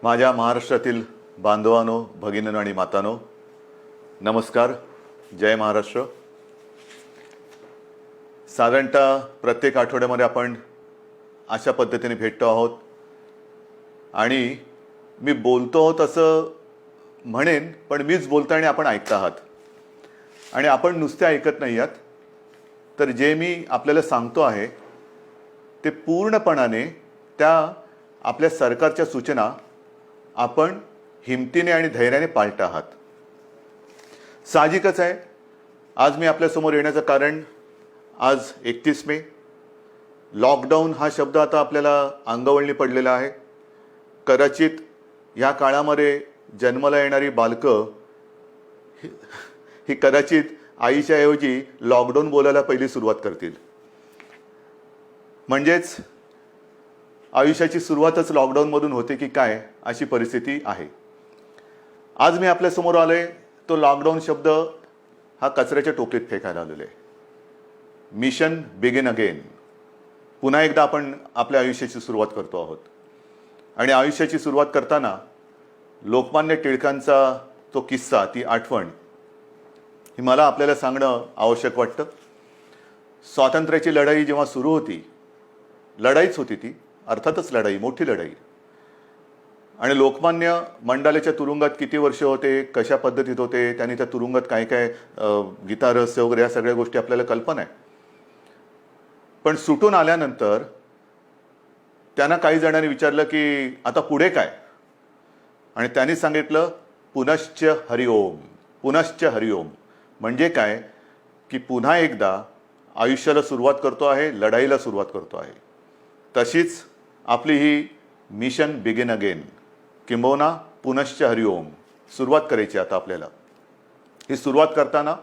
माझ्या महाराष्ट्रातील बांधवांनो, भगिनींनो आणि मातांनो, नमस्कार. जय महाराष्ट्र. साधारणतः प्रत्येक आठवड्यामध्ये आपण अशा पद्धतीने भेटतो आहोत आणि मी बोलतो आहोत असं म्हणेन, पण मीच बोलतो आणि आपण ऐकता आहात. आणि आपण नुसते ऐकत नाही आहात, तर जे मी आपल्याला सांगतो आहे ते पूर्णपणाने त्या आपल्या सरकारच्या सूचना आपण हिमतीने आणि धैर्याने पाळत आहात. साहजिकच आहे, आज मी आपल्यासमोर येण्याचं कारण, आज 31 मे. लॉकडाऊन हा शब्द आता आपल्याला अंगवळणी पडलेला आहे. कदाचित ह्या काळामध्ये जन्माला येणारी बालकं ही कदाचित आईच्या ऐवजी लॉकडाऊन बोलायला पहिली सुरुवात करतील. म्हणजेच आयुष्याची सुरुवातच लॉकडाऊनमधून होते की काय, अशी परिस्थिती आहे. आज मी आपल्यासमोर आलोय तो लॉकडाऊन शब्द हा कचऱ्याच्या टोपलीत फेकायला आलेला आहे. Mission begin again. पुन्हा एकदा आपण आपल्या आयुष्याची सुरुवात करतो आहोत. आणि आयुष्याची सुरुवात करताना लोकमान्य टिळकांचा तो किस्सा, ती आठवण ही मला आपल्याला सांगणं आवश्यक वाटतं. स्वातंत्र्याची लढाई जेव्हा सुरू होती, लढाईच होती ती, अर्थातच लढाई, मोठी लढाई. आणि लोकमान्य मंडालेच्या तुरुंगात किती वर्ष होते, कशा पद्धतीत होते, त्यांनी त्या तुरुंगात काय काय गीता रहस्य वगैरे या सगळ्या गोष्टी आपल्याला कल्पना आहे. पण सुटून आल्यानंतर त्यांना काही जणांनी विचारलं की आता पुढे काय, आणि त्यांनी सांगितलं पुनश्च हरिओम. पुनश्च हरिओम म्हणजे काय की पुन्हा एकदा आयुष्याला सुरुवात करतो आहे, लढाईला सुरुवात करतो आहे. तशीच आपली ही मिशन बिगिन अगेन, किंबहुना पुनश्च हरिओम सुरुवात करायची आता आपल्याला. ही सुरुवात करताना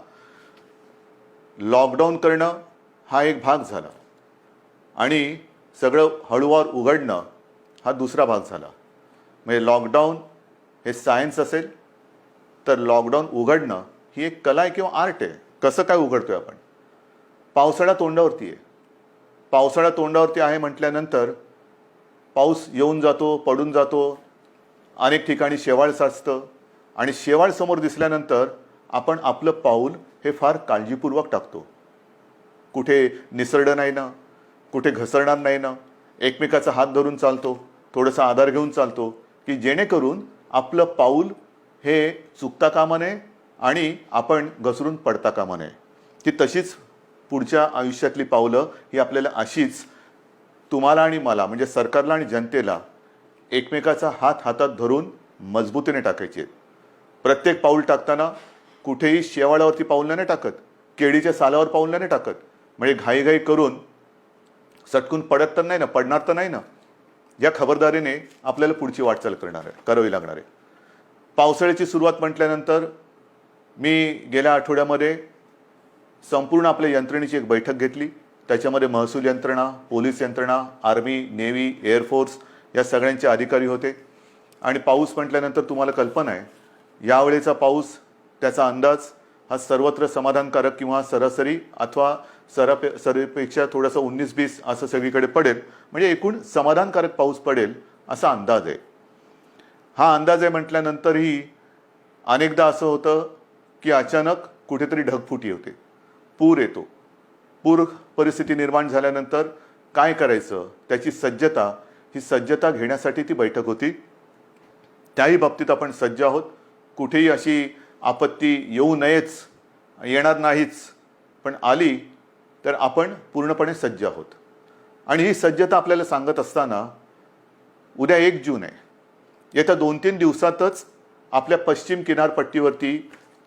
लॉकडाऊन करणं हा एक भाग झाला आणि सगळं हळूवार उघडणं हा दुसरा भाग झाला. म्हणजे लॉकडाऊन हे सायन्स असेल तर लॉकडाऊन उघडणं ही एक कला आहे किंवा आर्ट आहे. कसं काय उघडतोय आपण? पावसाळा तोंडावरती आहे. पावसाळा तोंडावरती आहे म्हटल्यानंतर पाऊस येऊन जातो, पडून जातो, अनेक ठिकाणी शेवाळ साचतं आणि शेवाळ समोर दिसल्यानंतर आपण आपलं पाऊल हे फार काळजीपूर्वक टाकतो. कुठे निसरडं नाही ना, कुठे घसरणार नाही ना, एकमेकाचा हात धरून चालतो, थोडासा आधार घेऊन चालतो की जेणेकरून आपलं पाऊल हे चुकता कामा नये आणि आपण घसरून पडता कामा नये. ती तशीच पुढच्या आयुष्यातली पावलं ही आपल्याला अशीच तुम्हाला आणि मला, म्हणजे सरकारला आणि जनतेला, एकमेकाचा हात हातात धरून मजबूतीने टाकायचे आहेत. प्रत्येक पाऊल टाकताना कुठेही शेवाळावरती पाऊल नाही टाकत, केळीच्या सालावर पाऊल नाही टाकत. म्हणजे घाईघाई करून सटकून पडत तर नाही ना, पडणार तर नाही ना, या खबरदारीने आपल्याला पुढची वाटचाल करावी लागणार आहे. पावसाळ्याची सुरुवात म्हटल्यानंतर मी गेल्या आठवड्यामध्ये संपूर्ण आपल्या यंत्रणेची एक बैठक घेतली. त्याच्यामध्ये महसूल यंत्रणा, पोलीस यंत्रणा, आर्मी, नेव्ही, एअरफोर्स या सगळ्यांचे अधिकारी होते. आणि पाऊस म्हटल्यानंतर तुम्हाला कल्पना आहे, यावेळेचा पाऊस, त्याचा अंदाज हा सर्वत्र समाधानकारक किंवा सरासरी अथवा सरीपेक्षा थोडंसं 19-20 असं सगळीकडे पडेल. म्हणजे एकूण समाधानकारक पाऊस पडेल असा अंदाज आहे. हा अंदाज आहे म्हटल्यानंतरही अनेकदा असं होतं की अचानक कुठेतरी ढगफुटी होते, पूर येतो. पूर परिस्थिती निर्माण झाल्यानंतर काय करायचं, त्याची सज्जता, ही सज्जता घेण्यासाठी ती बैठक होती. त्याही बाबतीत आपण सज्ज आहोत. कुठेही अशी आपत्ती येऊ नयेच, येणार नाहीच, पण आली तर आपण पूर्णपणे सज्ज आहोत. आणि ही सज्जता आपल्याला सांगत असताना उद्या 1 जून आहे. येत्या 2-3 दिवसातच आपल्या पश्चिम किनारपट्टीवरती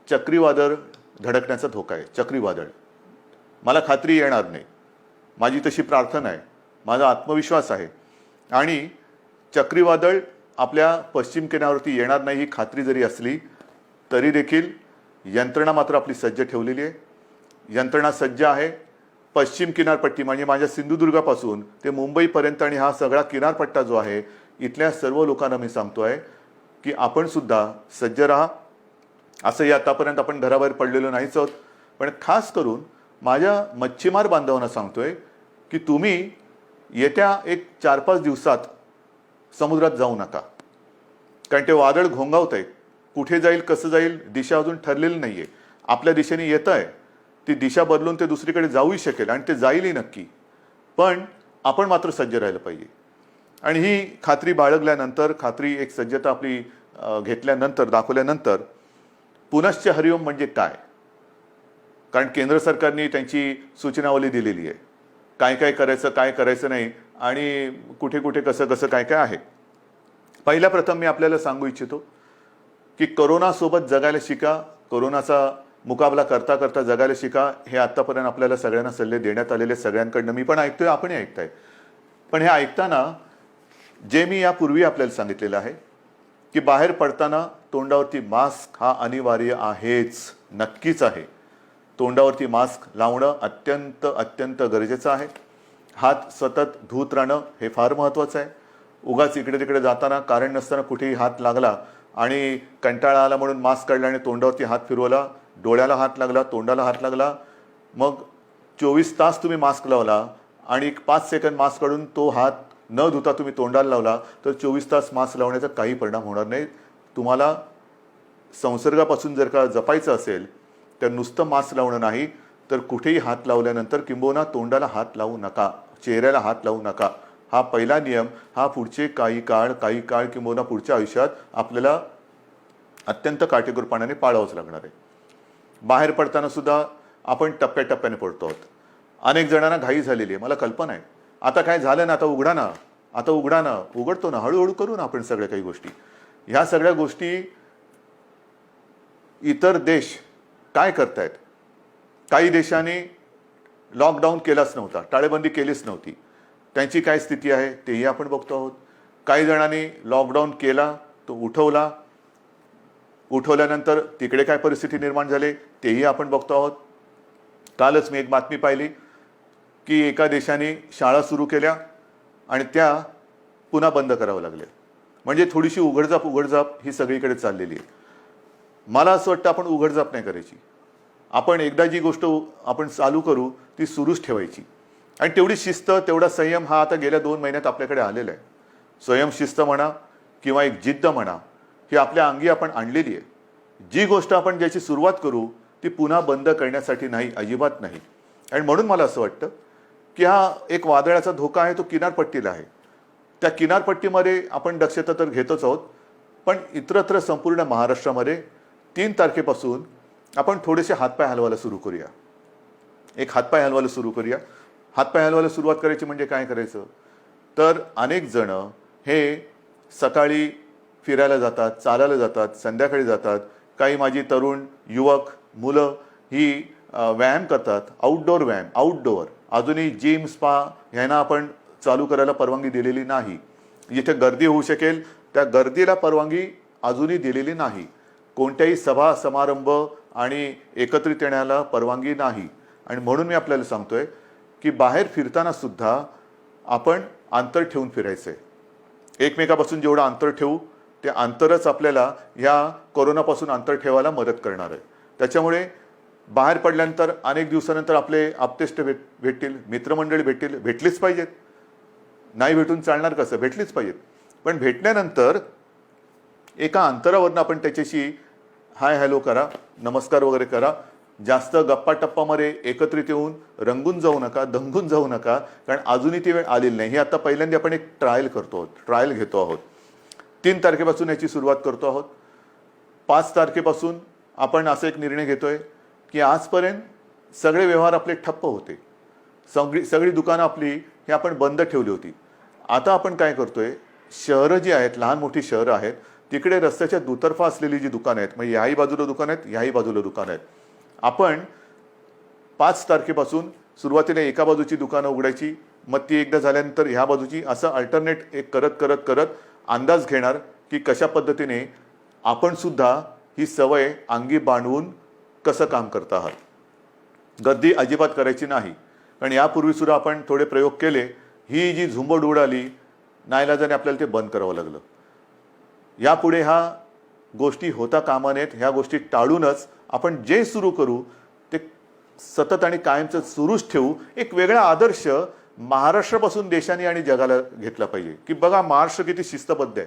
चक्रीवादळ धडकण्याचा धोका आहे. चक्रीवादळ, मला खात्री येणार नाही, माझी तशी प्रार्थना आहे, माझा आत्मविश्वास आहे. आणि चक्रीवादळ आपल्या पश्चिम किनाऱ्यावरती येणार नाही ही खात्री जरी असली तरी देखील यंत्रणा मात्र आपली सज्ज ठेवलेली आहे. यंत्रणा सज्ज आहे. पश्चिम किनारपट्टी म्हणजे माझ्या सिंधुदुर्गापासून ते मुंबईपर्यंत आणि हा सगळा किनारपट्टा जो आहे, इथल्या सर्व लोकांना मी सांगतो आहे की आपण सुद्धा सज्ज राहा. असंही आतापर्यंत आपण घराबाहेर पडलेलो नाहीच आहोत, पण खास करून माझ्या मच्छीमार बांधवांना सांगतोय की तुम्ही येत्या एक 4-5 दिवसात समुद्रात जाऊ नका. कारण ते वादळ घोंगावत आहे, कुठे जाईल कसं जाईल दिशा अजून ठरलेली नाही आहे. आपल्या दिशेने येत आहे, ती दिशा बदलून ते दुसरीकडे जाऊही शकेल आणि ते जाईलही नक्की. पण आपण मात्र सज्ज राहिलं पाहिजे. आणि ही खात्री बाळगल्यानंतर, खात्री एक सज्जता आपली घेतल्यानंतर, दाखवल्यानंतर पुनश्च हरिओम म्हणजे काय, कारण केंद्र सरकारने त्यांची सूचनावली दिलेली आहे, काय काय करायचं काय करायचं नाही आणि कुठे कुठे कसं कसं काय काय आहे. पहिल्या प्रथम मी आपल्याला सांगू इच्छितो की कोरोनासोबत जगायला शिका, कोरोनाचा मुकाबला करता करता जगायला शिका. हे आत्तापर्यंत आपल्याला सगळ्यांना सल्ले देण्यात आलेले, सगळ्यांकडनं मी पण ऐकतोय, आपणही ऐकताय. पण हे ऐकताना जे मी यापूर्वी आपल्याला सांगितलेलं आहे की बाहेर पडताना तोंडावरती मास्क हा अनिवार्य आहेच, नक्कीच आहे. तोंडावरती मास्क लावणं अत्यंत अत्यंत गरजेचं आहे. हात सतत धुत राहणं हे फार महत्त्वाचं आहे. उगाच इकडे तिकडे जाताना कारण नसताना कुठेही हात लागला आणि कंटाळा आला म्हणून मास्क काढला आणि तोंडावरती हात फिरवला, डोळ्याला हात लागला, तोंडाला हात लागला, मग 24 तास तुम्ही मास्क लावला आणि 5 सेकंद मास्क काढून तो हात न धुता तुम्ही तोंडाला लावला तर 24 तास मास्क लावण्याचा काही परिणाम होणार नाही. तुम्हाला संसर्गापासून जर का जपायचं असेल तर नुसतं मास्क लावणं नाही, तर कुठेही हात लावल्यानंतर किंबहुना तोंडाला हात लावू नका, चेहऱ्याला हात लावू नका. हा पहिला नियम, हा पुढचे काही काळ किंबहुना पुढच्या आयुष्यात आपल्याला अत्यंत काटेकोरपणाने पाळावंच लागणार आहे. बाहेर पडताना सुद्धा आपण टप्प्याटप्प्याने पडतो आहोत. अनेक जणांना घाई झालेली आहे, मला कल्पना आहे. आता काय झालं ना, आता उघडा ना, उघडतो ना, हळूहळू करू ना आपण सगळ्या काही गोष्टी. ह्या सगळ्या गोष्टी इतर देश काय करतायत? काही देशांनी लॉकडाऊन केलाच नव्हता, टाळेबंदी केलीच नव्हती. त्यांची काय स्थिती आहे तेही आपण बघतो आहोत. काही जणांनी लॉकडाऊन केला, तो उठवल्यानंतर तिकडे काय परिस्थिती निर्माण झाली तेही आपण बघतो आहोत. कालच मी एक बातमी पाहिली की एका देशाने शाळा सुरू केल्या आणि त्या पुन्हा बंद करावं लागल्या. म्हणजे थोडीशी उघडझाप ही सगळीकडे चाललेली आहे. मला असं वाटतं आपण उघडझाप नाही करायची. आपण एकदा जी गोष्ट आपण चालू करू ती सुरूच ठेवायची. आणि तेवढी शिस्त, तेवढा संयम हा आता गेल्या 2 महिन्यात आपल्याकडे आलेला आहे. स्वयं शिस्त म्हणा किंवा एक जिद्द म्हणा, ही आपल्या अंगी आपण आणलेली आहे. जी गोष्ट आपण ज्याची सुरुवात करू ती पुन्हा बंद करण्यासाठी नाही, अजिबात नाही. आणि म्हणून मला असं वाटतं की हा एक वादळाचा धोका आहे, तो किनारपट्टीला आहे. त्या किनारपट्टीमध्ये आपण दक्षता तर घेतोच आहोत, पण इतरत्र संपूर्ण महाराष्ट्रामध्ये 3 तारखेपासून आपण थोडेसे हातपाय हलवायला सुरू करूया. एक हातपाय हलवायला सुरू करूया. हातपाय हलवायला सुरुवात करायची म्हणजे काय करायचं, तर अनेक जण हे सकाळी फिरायला जातात, चालायला जातात, संध्याकाळी जातात. काही माझी तरुण युवक मुलं ही व्यायाम करतात, आउटडोअर व्यायाम. आउटडोअर अजूनही जिम, स्पा ह्यांना आपण चालू करायला परवानगी दिलेली नाही. जिथे गर्दी होऊ शकेल त्या गर्दीला परवानगी अजूनही दिलेली नाही. कोणत्याही सभा समारंभ आणि एकत्रित येण्याला परवानगी नाही. आणि म्हणून मी आपल्याला सांगतोय की बाहेर फिरताना सुद्धा आपण अंतर ठेवून फिरायचं आहे. एकमेकापासून जेवढं अंतर ठेवू ते अंतरच आपल्याला ह्या कोरोनापासून अंतर ठेवायला मदत करणार आहे. त्याच्यामुळे बाहेर पडल्यानंतर अनेक दिवसानंतर आपले आप्तेष्ट भेटतील, मित्रमंडळी भेटलीच पाहिजेत. नाही भेटून चालणार कसं, भेटलीच पाहिजेत. पण भेटल्यानंतर एका अंतरावरनं आपण त्याच्याशी हाय हॅलो करा, नमस्कार वगैरे करा. जास्त गप्पा टप्पामध्ये एकत्रित येऊन रंगून जाऊ नका, दंगून जाऊ नका, कारण अजूनही ती वेळ आलेली नाही. ही आता पहिल्यांदा आपण एक ट्रायल घेतो आहोत. 3 तारखेपासून याची सुरुवात करतो आहोत. 5 तारखेपासून आपण असा एक निर्णय घेतोय की आजपर्यंत सगळे व्यवहार आपले ठप्प होते, सगळी दुकानं आपली ही आपण बंद ठेवली होती. आता आपण काय करतोय, शहरं जी आहेत, लहान मोठी शहरं आहेत, तिकडे रस्त्याच्या दुतर्फा असलेली जी दुकानं आहेत, म्हणजे याही बाजूला दुकानं आहेत, याही बाजूला दुकानं आहेत, आपण 5 तारखेपासून सुरुवातीला एका बाजूची दुकानं उघडायची, मग ती एकदा झाल्यानंतर ह्या बाजूची, असं अल्टरनेट एक करत अंदाज घेणार की कशा पद्धतीने आपण सुद्धा ही सवय अंगी बांधवून कसं काम करत आहात. गर्दी अजिबात करायची नाही, कारण यापूर्वी सुद्धा आपण थोडे प्रयोग केले. ही जी झुंबड उडाली, नाईलाजाने आपल्याला ते बंद करावं लागलं. यापुढे ह्या गोष्टी होता कामा नयेत. ह्या गोष्टी टाळूनच आपण जे सुरू करू ते सतत आणि कायमचं सुरूच ठेवू. एक वेगळा आदर्श महाराष्ट्रापासून देशाने आणि जगाला घेतला पाहिजे की बघा महाराष्ट्र किती शिस्तबद्ध आहे.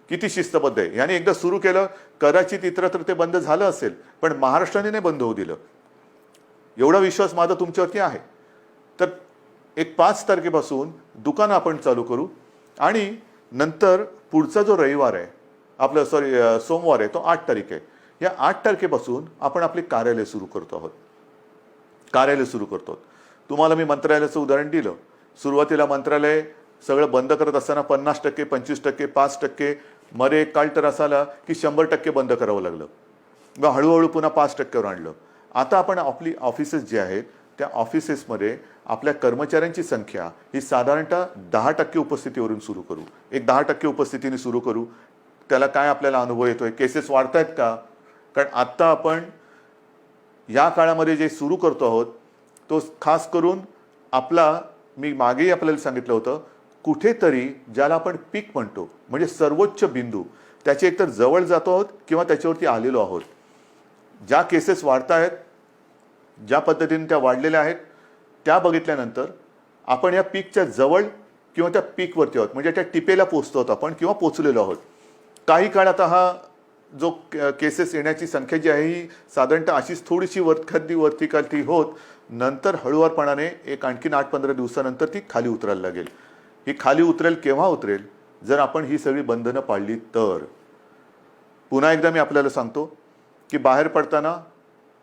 किती शिस्तबद्ध आहे. याने एकदा सुरू केलं, कदाचित इतरत्र ते बंद झालं असेल, पण महाराष्ट्राने नाही बंद होऊ दिलं. एवढा विश्वास माझा तुमच्यावरती आहे. तर एक 5 तारखेपासून दुकान आपण चालू करू आणि नंतर पुढचा जो रविवार आहे आपलं सोमवार आहे तो 8 तारीख आहे. या 8 तारखेपासून आपण आपले कार्यालय सुरू करतो आहोत. कार्यालय सुरू करतो. तुम्हाला मी मंत्रालयाचं उदाहरण दिलं. सुरुवातीला मंत्रालय सगळं बंद करत असताना 50%, 25%, 5%, मध्ये एक काळ तर असा आला की 100% बंद करावं लागलं. मग हळूहळू पुन्हा 5%वर आणलं. आता आपण आपली ऑफिसेस जे आहेत त्या ऑफिसेसमध्ये आपल्या कर्मचाऱ्यांची संख्या ही साधारणतः 10% उपस्थितीवरून सुरू करू. एक 10% उपस्थितीने सुरू करू. त्याला काय आपल्याला अनुभव येतोय? केसेस वाढत आहेत का? कारण आत्ता आपण या काळामध्ये जे सुरू करतो आहोत तो खास करून आपला, मी मागेही आपल्याला सांगितलं होतं, कुठेतरी ज्याला आपण पीक म्हणतो म्हणजे सर्वोच्च बिंदू, त्याच्या एकतर जवळ जातो आहोत किंवा त्याच्यावरती आलेलो आहोत. ज्या केसेस वाढत आहेत, ज्या पद्धतीने त्या वाढलेल्या आहेत त्या बघितल्यानंतर आपण या पीकच्या जवळ किंवा त्या पीकवरती आहोत, म्हणजे त्या टिपेला पोचतो आहोत आपण किंवा पोचलेलो आहोत. काही काळ आता हा जो केसेस येण्याची संख्या जी आहे ही साधारणतः अशीच थोडीशी वरती खाली होत नंतर हळूवारपणाने एक आणखीन 8-15 दिवसानंतर ती खाली उतरायला लागेल. ही खाली उतरेल केव्हा उतरेल? जर आपण ही सगळी बंधनं पाळली तर. पुन्हा एकदा मी आपल्याला सांगतो की बाहेर पडताना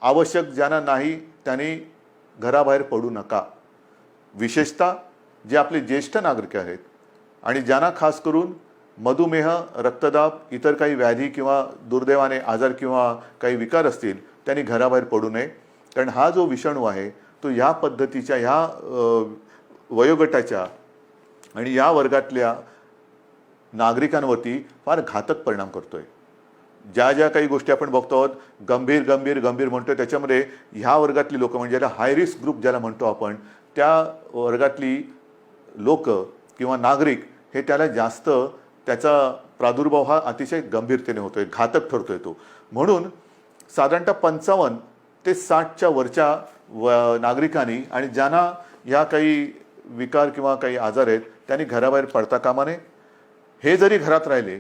आवश्यक ज्यांना नाही त्यांनी घराबाहेर पडू नका. विशेषतः जे आपले ज्येष्ठ नागरिक आहेत आणि ज्यांना खास करून मधुमेह, रक्तदाब, इतर काही व्याधी किंवा दुर्दैवाने आजार किंवा काही विकार असतील त्यांनी घराबाहेर पडू नये. कारण हा जो विषाणू आहे तो ह्या पद्धतीच्या ह्या वयोगटाच्या आणि या वर्गातल्या नागरिकांवरती फार घातक परिणाम करतोय. ज्या ज्या काही गोष्टी आपण बघतो आहोत गंभीर गंभीर गंभीर म्हणतोय त्याच्यामध्ये ह्या वर्गातली लोक म्हणजे ज्याला हाय रिस्क ग्रुप ज्याला म्हणतो आपण त्या वर्गातली लोक किंवा नागरिक हे त्याला जास्त त्याचा प्रादुर्भाव हा अतिशय गंभीरतेने होतोय, घातक ठरतोय तो. म्हणून साधारणतः 55 ते 60च्या वरच्या नागरिकांनी आणि ज्यांना या काही विकार किंवा काही आजार आहेत त्यांनी घराबाहेर पडता कामा नये. हे जरी घरात राहिले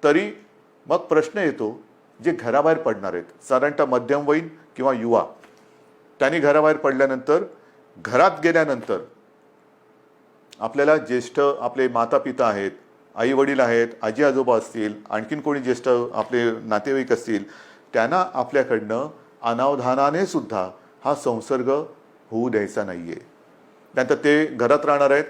तरी मग प्रश्न येतो जे घराबाहेर पडणार आहेत साधारणतः मध्यमवयीन किंवा युवा, त्यांनी घराबाहेर पडल्यानंतर घरात गेल्यानंतर आपल्याला ज्येष्ठ आपले माता पिता आहेत, आई वडील आहेत, आजी आजोबा असतील, आणखीन कोणी ज्येष्ठ आपले नातेवाईक असतील, त्यांना आपल्याकडनं अनावधानाने सुद्धा हा संसर्ग होऊ द्यायचा नाही आहे. त्यानंतर ते घरात राहणार आहेत,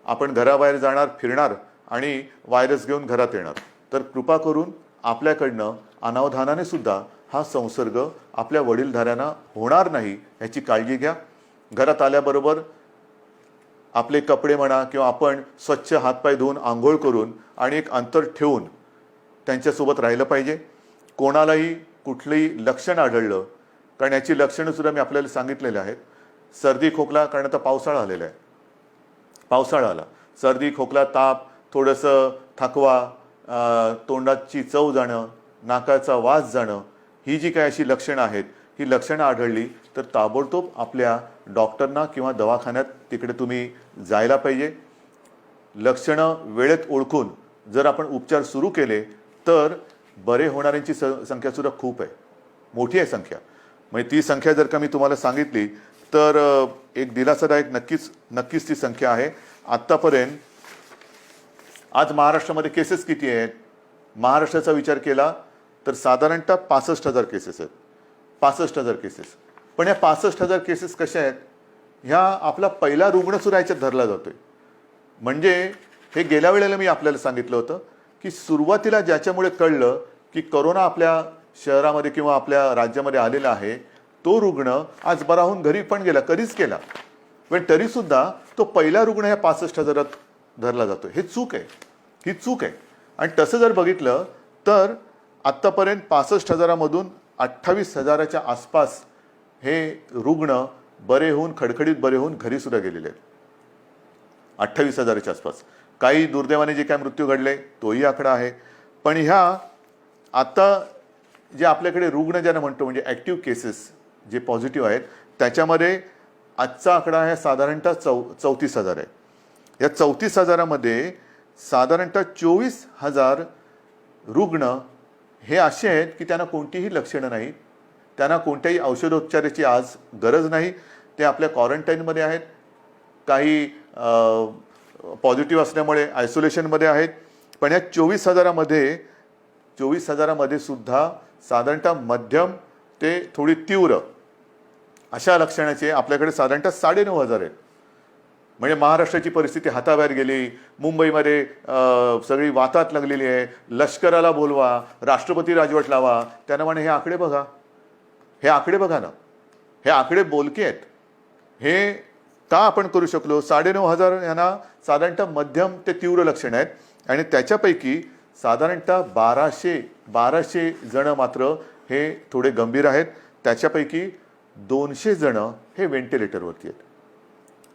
आपण घराबाहेर जाणार, फिरणार आणि व्हायरस घेऊन घरात येणार. तर कृपा करून आपल्याकडनं अनावधानाने सुद्धा हा संसर्ग आपल्या वडीलधाऱ्यांना होणार नाही याची काळजी घ्या. घरात आल्याबरोबर आपले कपडे म्हणा किंवा आपण स्वच्छ हातपाय धुवून आंघोळ करून आणि एक अंतर ठेवून त्यांच्यासोबत राहिलं पाहिजे. कोणालाही कुठलंही लक्षण आढळलं, कारण याची लक्षणंसुद्धा मी आपल्याला सांगितलेली आहेत. सर्दी खोकला, कारण आता पावसाळा आलेला आहे, पावसाळा आला, सर्दी खोकला ताप, थोडंसं थकवा, तोंडाची चव जाणं, नाकाचा वास जाणं, ही जी काही अशी लक्षणं आहेत ही लक्षणं आढळली तर ताबडतोब आपल्या डॉक्टरना किंवा दवाखान्यात तिकडे तुम्ही जायला पाहिजे. लक्षणं वेळेत ओळखून जर आपण उपचार सुरू केले तर बरे होणाऱ्यांची संख्यासुद्धा खूप आहे, मोठी आहे संख्या. म्हणजे ती संख्या जर का मी तुम्हाला सांगितली तर एक दिलासादायक नक्कीच ती संख्या आहे. आत्तापर्यंत आज महाराष्ट्रामध्ये केसेस किती आहेत? महाराष्ट्राचा विचार केला तर साधारणतः 65,000 केसेस आहेत. 65,000 केसेस. पण या 65,000 केसेस कशा आहेत? ह्या आपला पहिला रुग्णसुद्धा याच्यात धरला जातोय. म्हणजे हे गेल्या वेळेला मी आपल्याला सांगितलं होतं की सुरुवातीला ज्याच्यामुळे कळलं की कोरोना आपल्या शहरामध्ये किंवा आपल्या राज्यामध्ये आलेला आहे तो रुग्ण आज बरा होऊन घरी पण गेला, कधीच गेला, पण तरीसुद्धा तो पहिला रुग्ण ह्या 65,000 धरला जातो. हे चूक आहे, ही चूक आहे. आणि तसं जर बघितलं तर आत्तापर्यंत 65,000मधून 28,000च्या आसपास हे रुग्ण बरे होऊन खडखडीत बरे होऊन घरीसुद्धा गेलेले आहेत. 28,000च्या आसपास. काही दुर्दैवाने जे काय मृत्यू घडले तोही आकडा आहे. पण ह्या आता जे आपल्याकडे रुग्ण ज्यांना म्हणतो म्हणजे ॲक्टिव्ह केसेस जे पॉझिटिव्ह आहेत त्याच्यामध्ये आजचा आकडा आहे साधारणतः 34,000 आहे. या 34,000मध्ये साधारणतः 24,000 रुग्ण हे असे आहेत की त्यांना कोणतीही लक्षणं नाहीत, त्यांना कोणत्याही औषधोपचाराची आज गरज नाही, ते आपल्या क्वारंटाईनमध्ये आहेत, काही पॉझिटिव्ह असल्यामुळे आयसोलेशनमध्ये आहेत. पण या 24,000मध्ये सुद्धा साधारणतः मध्यम ते थोडी तीव्र अशा लक्षणाचे आपल्याकडे साधारणतः 9,500 आहेत. म्हणजे महाराष्ट्राची परिस्थिती हाताबाहेर गेली, मुंबईमध्ये सगळी वातात लागलेली आहे, लष्कराला बोलवा, राष्ट्रपती राजवट लावा. त्यांना म्हणे हे आकडे बघा, हे आकडे बघा ना, हे आकडे बोलके आहेत. हे का आपण करू शकलो? 9,500 यांना साधारणतः मध्यम ते तीव्र लक्षणं आहेत आणि त्याच्यापैकी साधारणतः 1200 जण मात्र हे थोडे गंभीर आहेत. त्याच्यापैकी 200 जण हे व्हेंटिलेटरवरती आहेत.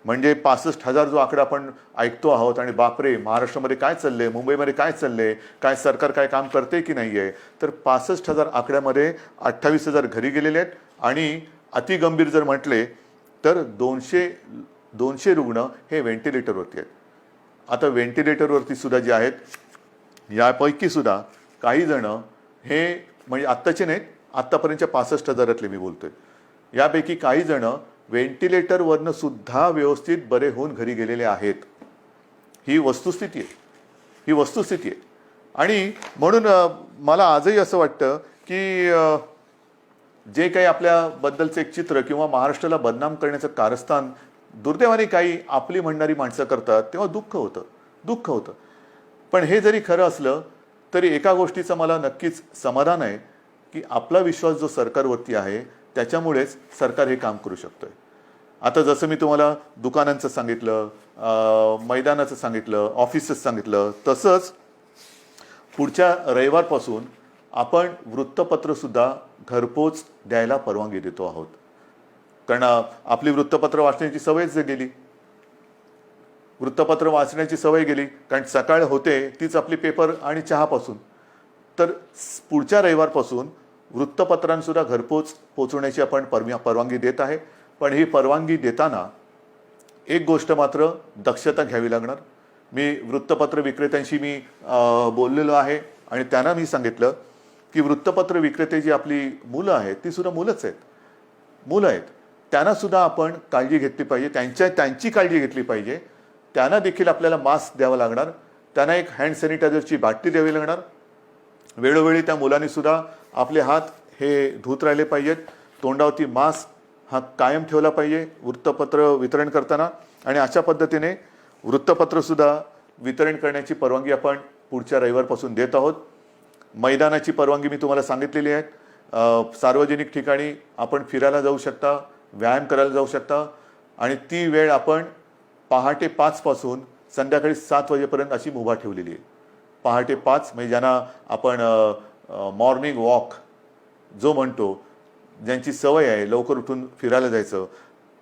म्हणजे 65,000 जो आकडा आपण ऐकतो आहोत आणि बापरे महाराष्ट्रामध्ये काय चाललंय, मुंबईमध्ये काय चाललंय, काय सरकार काय काम करते की नाही आहे, तर 65,000 आकड्यामध्ये 28,000 घरी गेलेले आहेत आणि अतिगंभीर जर म्हटले तर 200 रुग्ण हे व्हेंटिलेटरवरती आहेत. आता व्हेंटिलेटरवरती सुद्धा जे आहेत यापैकी सुद्धा काही जण हे म्हणजे आत्ताचे नाहीत, आत्तापर्यंतच्या 65,000 मी बोलतोय, यापैकी काही जण व्हेंटिलेटरवरनं सुद्धा व्यवस्थित बरे होऊन घरी गेलेले आहेत. ही वस्तुस्थिती आहे. आणि म्हणून मला आजही असं वाटतं की जे काही आपल्याबद्दलचं एक चित्र किंवा महाराष्ट्राला बदनाम करण्याचं कारस्थान दुर्दैवाने काही आपली म्हणणारी माणसं करतात तेव्हा दुःख होतं. पण हे जरी खरं असलं तरी एका गोष्टीचं मला नक्कीच समाधान आहे की आपला विश्वास जो सरकारवरती आहे त्याच्यामुळेच सरकार हे काम करू शकतोय. आता जसं मी तुम्हाला दुकानांचं सांगितलं, मैदानाचं सांगितलं, ऑफिसेस सांगितलं, तसंच पुढच्या रविवारपासून आपण वृत्तपत्रसुद्धा घरपोच द्यायला परवानगी देतो आहोत. कारण आपली वृत्तपत्र वाचण्याची सवयच गेली. वृत्तपत्र वाचण्याची सवय गेली कारण सकाळ होते तीच आपली पेपर आणि चहापासून. तर पुढच्या रविवारपासून वृत्तपत्रांसुद्धा घरपोच पोचवण्याची आपण परवानगी देत आहे. पण ही परवानगी देताना एक गोष्ट मात्र दक्षता घ्यावी लागणार. मी वृत्तपत्र विक्रेत्यांशी बोललेलो आहे आणि त्यांना मी सांगितलं की वृत्तपत्र विक्रेते जी आपली मुलं आहेत ती सुद्धा मुलं आहेत. त्यांना सुद्धा आपण काळजी घेतली पाहिजे, त्यांची काळजी घेतली पाहिजे. त्यांना देखील आपल्याला मास्क द्यावा लागणार, त्यांना एक हँड सॅनिटायझरची बाटली द्यावी लागणार. वेळोवेळी त्या मुलांनी सुद्धा आपले हात हे धुत राहिले पाहिजेत, तोंडावरती मास्क हा कायम ठेवला पाहिजे वृत्तपत्र वितरण करताना. आणि अशा पद्धतीने वृत्तपत्रसुद्धा वितरण करण्याची परवानगी आपण पुढच्या रविवारपासून देत आहोत. मैदानाची परवानगी मी तुम्हाला सांगितलेली आहे. सार्वजनिक ठिकाणी आपण फिरायला जाऊ शकता, व्यायाम करायला जाऊ शकता आणि ती वेळ आपण पहाटे 5 पासून संध्याकाळी 7 वाजेपर्यंत अशी मुभा ठेवलेली आहे. पहाटे 5 म्हणजे ज्यांना आपण मॉर्निंग वॉक जो म्हणतो, ज्यांची सवय आहे लवकर उठून फिरायला जायचं,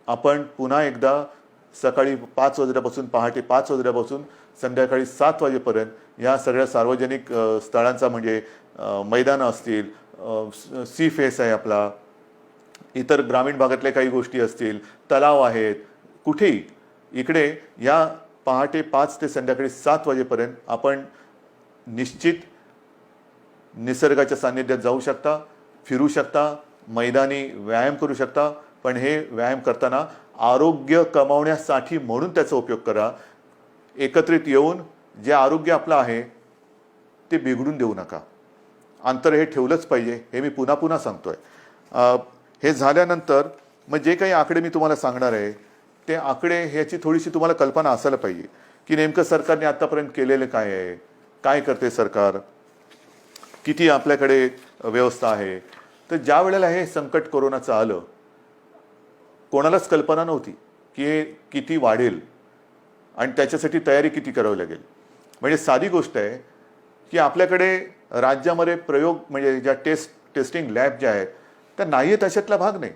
आपण पुन्हा एकदा सकाळी 5 वाजल्यापासून पहाटे 5 वाजल्यापासून संध्याकाळी 7 वाजेपर्यंत या सगळ्या सार्वजनिक स्थळांचा म्हणजे मैदानं असतील, सी फेस आहे आपला, इतर ग्रामीण भागातल्या काही गोष्टी असतील, तलाव आहेत, कुठेही इकडे या पहाटे 5 ते संध्याकाळी 7 वाजेपर्यंत आपण निश्चित निसर्गाच्या सान्निध्यात जाऊ शकता, फिरू शकता, मैदानी व्यायाम करू शकता. पण हे व्यायाम करताना आरोग्य कमावण्यासाठी म्हणून त्याचा उपयोग करा. एकत्रित येऊन जे आरोग्य आपलं आहे ते बिघडून देऊ नका. अंतर हे ठेवलंच पाहिजे, हे मी पुन्हा पुन्हा सांगतोय. हे झाल्यानंतर मग जे काही आकडे मी तुम्हाला सांगणार आहे ते आकडे ह्याची थोडीशी तुम्हाला कल्पना असायला पाहिजे की नेमकं सरकारने आतापर्यंत केलेलं काय आहे, काय करते सरकार, किती आपल्याकडे व्यवस्था आहे. तर ज्या वेळेला हे संकट कोरोनाचं आलं कोणालाच कल्पना नव्हती की हे किती वाढेल आणि त्याच्यासाठी तयारी किती करावी लागेल. म्हणजे साधी गोष्ट आहे की आपल्याकडे राज्यामध्ये प्रयोग म्हणजे ज्या टेस्टिंग लॅब ज्या आहेत त्या नाही आहेत अशातला भाग नाही.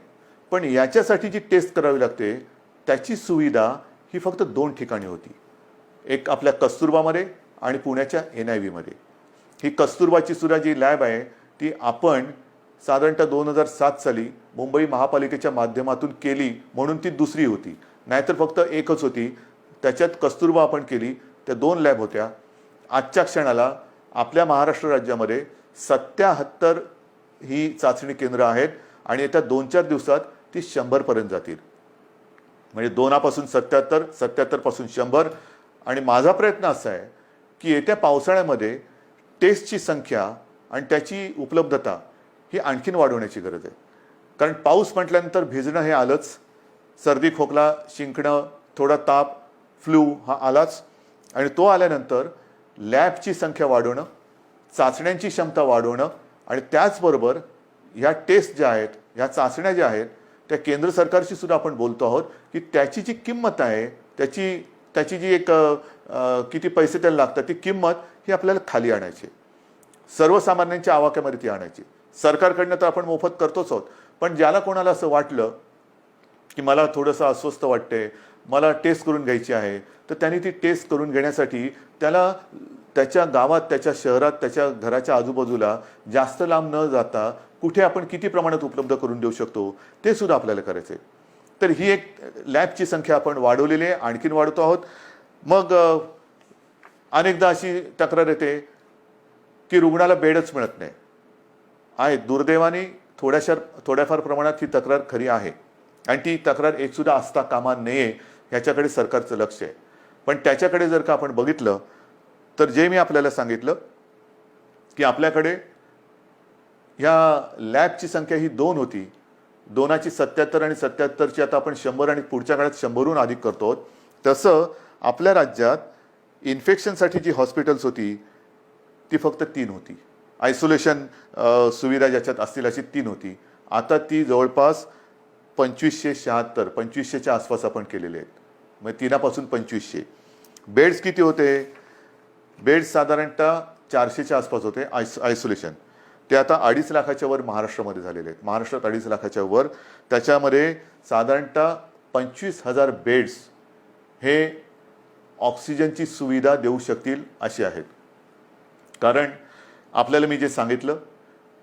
पण याच्यासाठी जी टेस्ट करावी लागते त्याची सुविधा ही फक्त 2 ठिकाणी होती. एक आपल्या कस्तुरबामध्ये आणि पुण्याच्या NIV मध्ये. ही कस्तुरबाची सुद्धा जी लॅब आहे ती आपण साधारणतः 2007 साली मुंबई महापालिकेच्या माध्यमातून केली म्हणून ती दुसरी होती, नाहीतर फक्त एकच होती. त्याच्यात कस्तुरबा आपण केली, त्या 2 लॅब होत्या. आजच्या क्षणाला आपल्या महाराष्ट्र राज्यामध्ये 77 ही चाचणी केंद्र आहेत आणि येत्या 2-4 दिवसात ती 100 पर्यंत जातील. म्हणजे 2पासून 77, 77 पासून 100. आणि माझा प्रयत्न असा आहे की येत्या पावसाळ्यामध्ये टेस्टची संख्या आणि त्याची उपलब्धता ही आणखीन वाढवण्याची गरज आहे. कारण पाऊस म्हटल्यानंतर भिजणं हे आलंच, सर्दी खोकला शिंकणं, थोडा ताप, फ्लू हा आलाच. आणि तो आल्यानंतर लॅबची संख्या वाढवणं, चाचण्यांची क्षमता वाढवणं आणि त्याचबरोबर ह्या टेस्ट ज्या आहेत, ह्या चाचण्या ज्या आहेत, त्या केंद्र सरकारशी सुद्धा आपण बोलतो आहोत की त्याची जी किंमत आहे, त्याची जी एक किती पैसे त्याला लागतात ती किंमत ही आपल्याला खाली आणायची, सर्वसामान्यांच्या आवाक्यामध्ये ती आणायची. सरकारकडनं तर आपण मोफत करतोच आहोत, पण ज्याला कोणाला असं वाटलं की मला थोडंसं अस्वस्थ वाटते, मला टेस्ट करून घ्यायची आहे, तर त्यांनी ती टेस्ट करून घेण्यासाठी त्याला त्याच्या गावात, त्याच्या शहरात, त्याच्या घराच्या आजूबाजूला जास्त लांब न जाता कुठे आपण किती प्रमाणात उपलब्ध करून देऊ शकतो ते सुद्धा आपल्याला करायचं आहे. तर ही एक लॅबची संख्या आपण वाढवलेली आहे, आणखीन वाढवतो आहोत. मग अनेकदा अशी तक्रार येते की रुग्णाला बेडच मिळत नाही आहे. दुर्दैवाने थोड्याफार प्रमाणात ही तक्रार खरी आहे आणि ती तक्रार एक सुद्धा असता कामा नये ह्याच्याकडे सरकारचं लक्ष आहे. पण त्याच्याकडे जर का आपण बघितलं तर जे मी आपल्याला सांगितलं की आपल्याकडे ह्या लॅबची संख्या ही 2 होती, 2ची 77 आणि 77ची आता आपण 100 आणि पुढच्या काळात 100हून अधिक करतो. तसं आपल्या राज्यात इन्फेक्शनसाठी जी हॉस्पिटल्स होती ती फक्त 3 होती. आयसोलेशन सुविधा ज्याच्यात असतील अशी 3 होती. आता ती जवळपास 2576, 2500च्या आसपास आपण केलेले आहेत. म्हणजे 3पासून 2500. बेड्स किती होते? बेड्स साधारणतः 400च्या आसपास होते आयसोलेशन. ते आता 2.5 लाखाच्या वर महाराष्ट्रामध्ये झालेले आहेत. महाराष्ट्रात 2.5 लाखाच्या वर. त्याच्यामध्ये साधारणतः 25,000 बेड्स हे ऑक्सिजनची सुविधा देऊ शकतील असे आहेत. कारण आपल्याला मी जे सांगितलं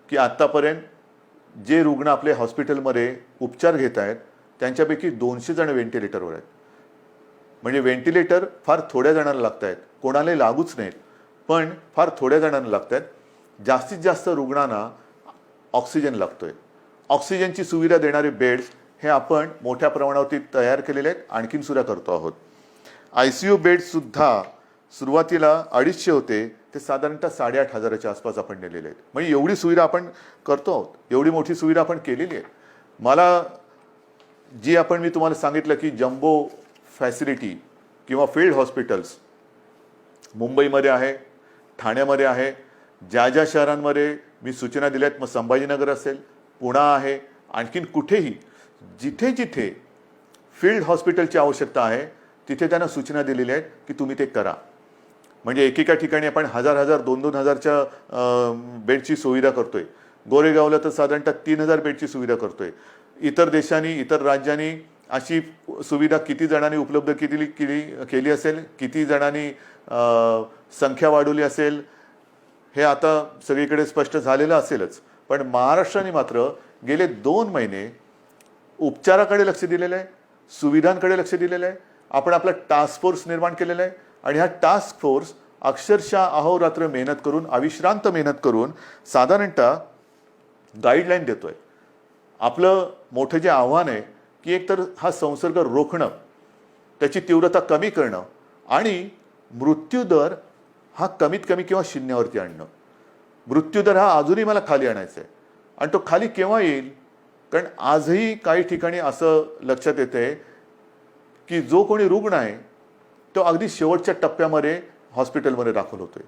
की आत्तापर्यंत जे रुग्ण आपले हॉस्पिटलमध्ये उपचार घेत आहेत त्यांच्यापैकी 200 जण व्हेंटिलेटरवर आहेत. म्हणजे व्हेंटिलेटर फार थोड्या जणांना लागत आहेत, कोणालाही लागूच नाहीत, पण फार थोड्या जणांना लागत आहेत. जास्तीत जास्त रुग्णांना ऑक्सिजन लागतोय. ऑक्सिजनची सुविधा देणारे बेड्स हे आपण मोठ्या प्रमाणावरती तयार केलेले आहेत, आणखीन सुद्धा करतो आहोत. ICU बेड्ससुद्धा सुरुवातीला 250 होते, ते साधारणतः 8,500च्या आसपास आपण नेलेले आहेत. म्हणजे एवढी सुविधा आपण करतो आहोत, एवढी मोठी सुविधा आपण केलेली आहे. मला जी मी तुम्हाला सांगितलं की जम्बो फॅसिलिटी किंवा फील्ड हॉस्पिटल्स मुंबईमध्ये आहे, ठाण्यामध्ये आहे, ज्या शहरांमध्ये मी सूचना दिल्यात, मग संभाजीनगर असेल, पुणे आहे, आणखीन कुठेही जिथे जिथे फील्ड हॉस्पिटलची आवश्यकता आहे तिथे त्यांना सूचना दिलेल्या आहेत की तुम्ही ते करा. म्हणजे एकेका ठिकाणी आपण 1,000, 2,000च्या बेडची सुविधा करतोय. गोरेगावला तर साधारणतः 3,000 बेडची सुविधा करतोय. इतर देशांनी, इतर राज्यांनी अशी सुविधा किती जणांनी उपलब्ध केली असेल, किती जणांनी संख्या वाढवली असेल हे आता सगळीकडे स्पष्ट झालेलं असेलच. पण महाराष्ट्राने मात्र गेले 2 महिने उपचाराकडे लक्ष दिलेलं आहे, सुविधांकडे लक्ष दिलेलं आहे. आपण आपला टास्क फोर्स निर्माण केलेला आहे आणि हा टास्क फोर्स अक्षरशः अहोरात्र मेहनत करून, अविश्रांत मेहनत करून साधारणतः गाईडलाईन देतोय. आपलं मोठं जे आव्हान आहे की एकतर हा संसर्ग रोखणं, त्याची तीव्रता कमी करणं आणि मृत्यूदर हा कमीत कमी किंवा 0वरती आणणं. मृत्यूदर हा अजूनही मला खाली आणायचा आहे. आणि तो खाली केव्हा येईल? कारण आजही काही ठिकाणी असं लक्षात येतंय की जो कोणी रुग्ण आहे तो अगदी शेवटच्या टप्प्यामध्ये हॉस्पिटलमध्ये दाखल होतोय,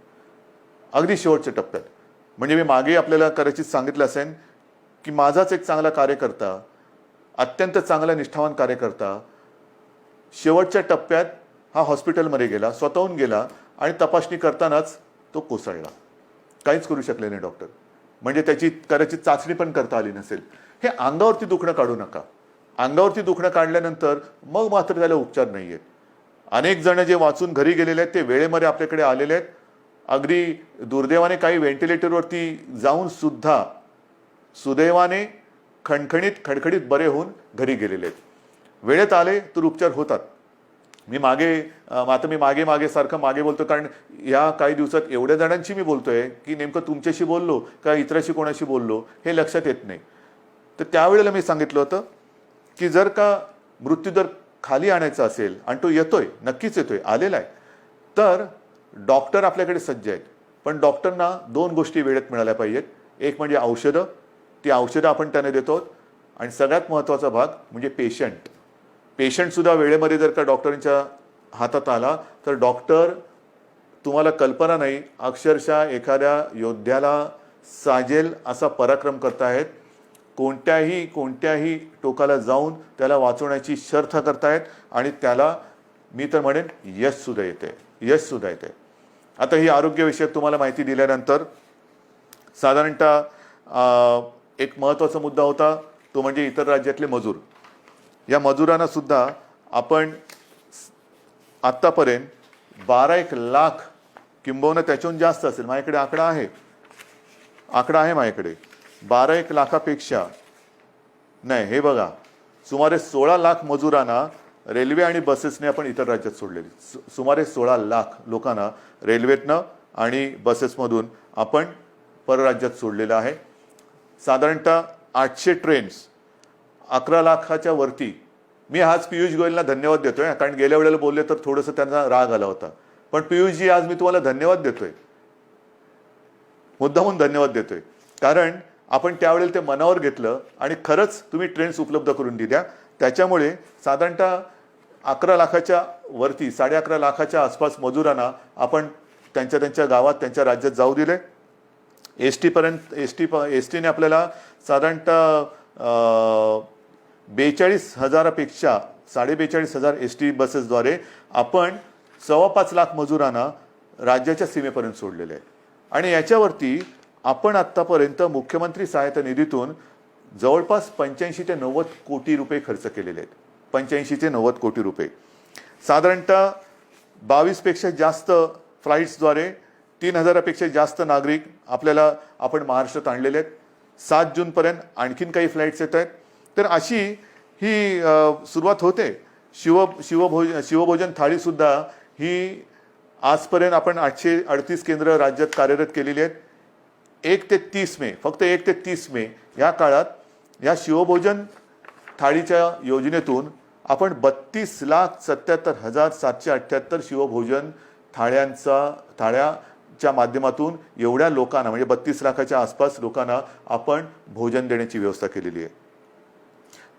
अगदी शेवटच्या टप्प्यात. म्हणजे मी मागे आपल्याला कदाचित सांगितलं असेल की माझाच एक चांगला कार्यकर्ता, अत्यंत चांगला निष्ठावान कार्यकर्ता शेवटच्या टप्प्यात हा हॉस्पिटलमध्ये गेला, स्वतःहून गेला आणि तपासणी करतानाच तो कोसळला. काहीच करू शकले नाही डॉक्टर. म्हणजे त्याची कदाचित चाचणी पण करता आली नसेल. हे अंगावरती दुखणं काढू नका. अंगावरती दुखणं काढल्यानंतर मग मात्र त्याला उपचार नाही आहेत. अनेक जण जे वाचून घरी गेलेले आहेत ते वेळेमध्ये आपल्याकडे आलेले आहेत. अगदी दुर्दैवाने काही व्हेंटिलेटरवरती जाऊन सुद्धा सुदैवाने खणखणीत बरे होऊन घरी गेलेले आहेत. वेळेत आले तर उपचार होतात. आता मी मागे सारखं मागे बोलतो, कारण या काही दिवसात एवढ्या जणांशी मी बोलतोय की नेमकं तुमच्याशी बोललो का इतराशी कोणाशी बोललो हे लक्षात येत नाही. तर त्यावेळेला मी सांगितलं होतं की जर का मृत्यूदर खाली आणायचा असेल, आणि तो येतोय, नक्कीच येतोय, आलेला आहे, तर डॉक्टर आपल्याकडे सज्ज आहेत. पण डॉक्टरना 2 गोष्टी वेळेत मिळाल्या पाहिजेत. एक म्हणजे औषधं, ती औषधं आपण त्यांना देतो, आणि सगळ्यात महत्त्वाचा भाग म्हणजे पेशंटसुद्धा वेळेमध्ये जर का डॉक्टरांच्या हातात आला तर डॉक्टर, तुम्हाला कल्पना नाही, अक्षरशः एखाद्या योद्ध्याला साजेल असा पराक्रम करतायत. कोणत्याही टोकाला जाऊन त्याला वाचवण्याची शर्थ करतायत, आणि त्याला मी तर म्हणेन यशसुद्धा येते. आता ही आरोग्यविषयक तुम्हाला माहिती दिल्यानंतर साधारणतः एक महत्त्वाचा मुद्दा होता, तो म्हणजे इतर राज्यातले मजूर. या मजुरांना सुद्धा आपण आत्तापर्यंत 12 लाख, किंबहुना त्याच्याहून जास्त असेल, माझ्याकडे आकडा आहे माझ्याकडे, 12 लाखापेक्षा नाही, हे बघा, सुमारे 16 लाख मजुरांना रेल्वे आणि बसेसने आपण इतर राज्यात सोडलेली. सुमारे 16 लाख लोकांना रेल्वेतनं आणि बसेसमधून आपण परराज्यात सोडलेलं आहे. साधारणतः 800 ट्रेन्स, 11 लाखाच्या वरती. मी आज पियुष गोयलला धन्यवाद देतोय, कारण गेल्या वेळेला बोलले तर थोडंसं त्यांना राग आला होता. पण पियुषजी, आज मी तुम्हाला धन्यवाद देतोय, मुद्दामून धन्यवाद देतोय, कारण आपण त्यावेळेला ते मनावर घेतलं आणि खरंच तुम्ही ट्रेन्स उपलब्ध करून दिल्या. त्याच्यामुळे साधारणतः 11 लाखाच्या वरती, 11.5 लाखाच्या आसपास मजुरांना आपण त्यांच्या गावात, त्यांच्या राज्यात जाऊ दिले. एस टीने आपल्याला साधारणतः 42,000पेक्षा 42,500 एस टी बसेसद्वारे आपण 5.25 लाख मजुरांना राज्याच्या सीमेपर्यंत सोडलेले आहे. आणि याच्यावरती आपण आत्तापर्यंत मुख्यमंत्री सहायता निधीतून जवळपास 85 ते 90 कोटी रुपये खर्च केलेले आहेत. 85 ते 90 कोटी रुपये. साधारणतः 22 पेक्षा जास्त फ्लाईट्सद्वारे 3,000पेक्षा जास्त नागरिक आपण महाराष्ट्रात आणलेले आहेत. 7 जूनपर्यंत आणखीन काही फ्लाईट्स येत आहेत. तर अशी ही सुरुवात होते. शिवभोजन थाळीसुद्धा ही आजपर्यंत आपण 838 केंद्र राज्यात कार्यरत केलेली आहेत. 1 ते 30 मे, फक्त 1 ते 30 मे या काळात या शिवभोजन थाळीच्या योजनेतून आपण 32,77,778 शिवभोजन थाळ्याच्या माध्यमातून एवढ्या लोकांना, म्हणजे 32 लाखाच्या आसपास लोकांना आपण भोजन देण्याची व्यवस्था केलेली आहे.